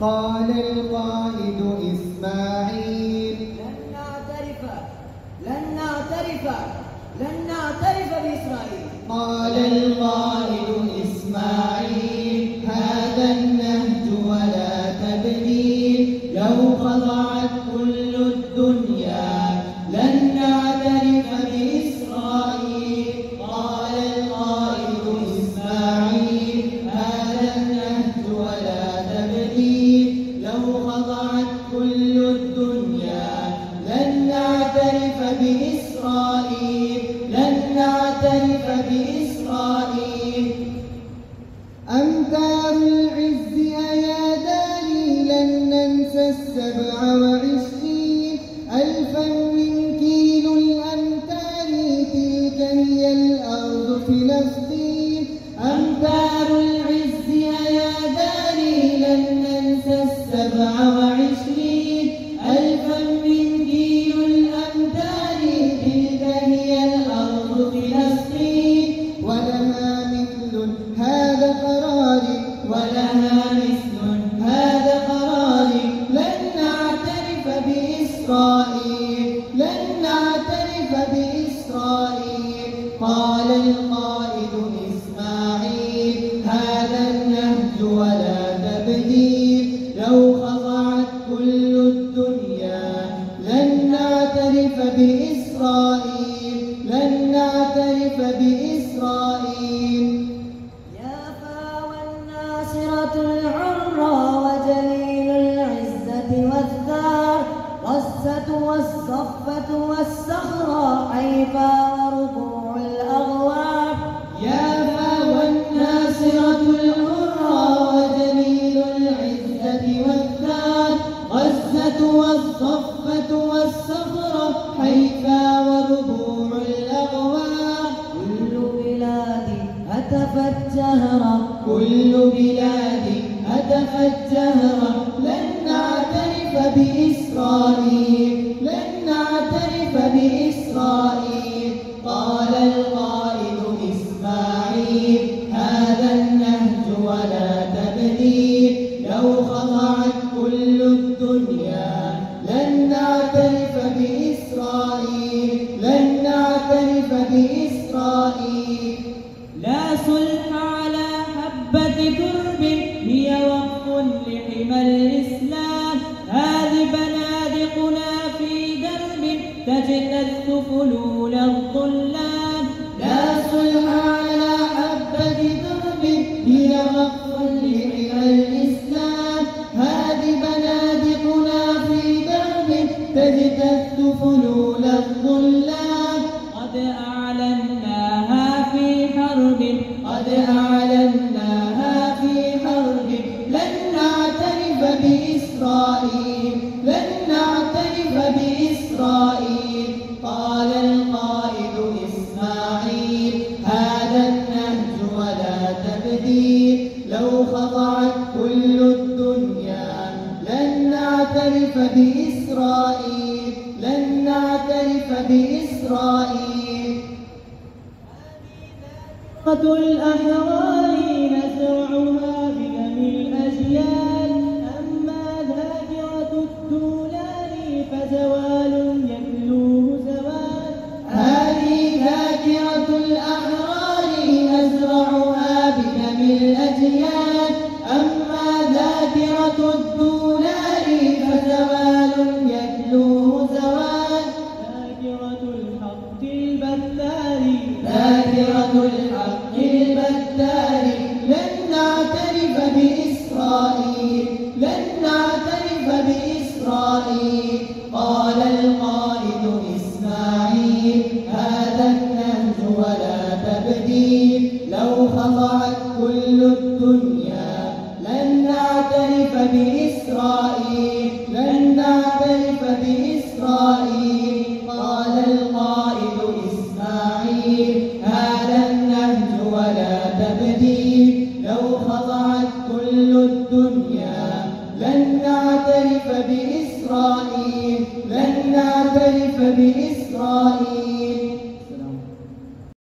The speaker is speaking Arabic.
قال القائد إسماعيل لن نعترف بإسرائيل. قال القائد إسماعيل هذا النهج ولا تبديل، لو خضعت كل الدنيا لن نعترف بإسرائيل. قال القائد إسماعيل هذا النهج ولا تبديل، لو خضعت كل الدنيا لن نعترف بإسرائيل، لن نعترف بإسرائيل. أمتار العز أياداني لن ننسى 27 ألفا من كيلو الأمتار، تلك هي الأرض فلسطين. أمتار العز أياداني لن ننسى 27 ألفا من كيلو الأمتار، تلك هي الأرض فلسطين. ولها مثل هذا قراري، ولها مثل هذا قراري، لن نعترف بإسرائيل، لن نعترف بإسرائيل. قال القائد إسماعيل هذا النهج ولا تبديل، لو خضعت كل الدنيا لن نعترف بإسرائيل، لن نعترف بإسرائيل. يافا والناصرة العرى وجليل العزة والثار، غزة والصفة والصخرة، حيفا وربوع الأغوار. يافا والناصرة العرى وجليل العزة والثار، غزة والصفة والصخرة، حيفا وربوع الأغوار. كل بلاد هتفت جهرا، كل بلاد هتفت جهرا، لن نعترف بإسرائيل، لن نعترف بإسرائيل. قال القائد إسماعيل هذا النهج ولا تبديل، لو خضعت كل الدنيا لن نعترف بإسرائيل، لن نعترف بإسرائيل. لا صلح على حبة ترب، هي وقف لحمى الإسلام. هذه بنادقنا في درب تجتث فلول الظلام. لا صلح على حبة ترب، هي وقف لحمى الإسلام. هذه بنادقنا في درب تجتث فلول الظلام. قد أعلناها في حرب، قد أعلناها في حرب، لن نعترف بإسرائيل، لن نعترف بإسرائيل. قال القائد إسماعيل هذا النهج ولا تبديل، لو خضعت كل الدنيا لن نعترف بإسرائيل، لن نعترف بإسرائيل. الأحرار نزرعها بدم الأجيال، أما ذاكرة الدولار فزوال يتلوه زوال. هذه ذاكرة الأحرار نزرعها بدم الأجيال، أما ذاكرة الدولار فزوال يتلوه زوال. ذاكرة الحق البتار، ذاكرة الحق البتار، لن نعترف بإسرائيل، لن نعترف بإسرائيل. قال القائد إسماعيل هذا النهج ولا تبديل، لو خضعت كل الدنيا لن نعترف بإسرائيل، لن نعترف بإسرائيل. قال القائد إسماعيل هذا النهج ولا تبديل، لو خضعت كل الدنيا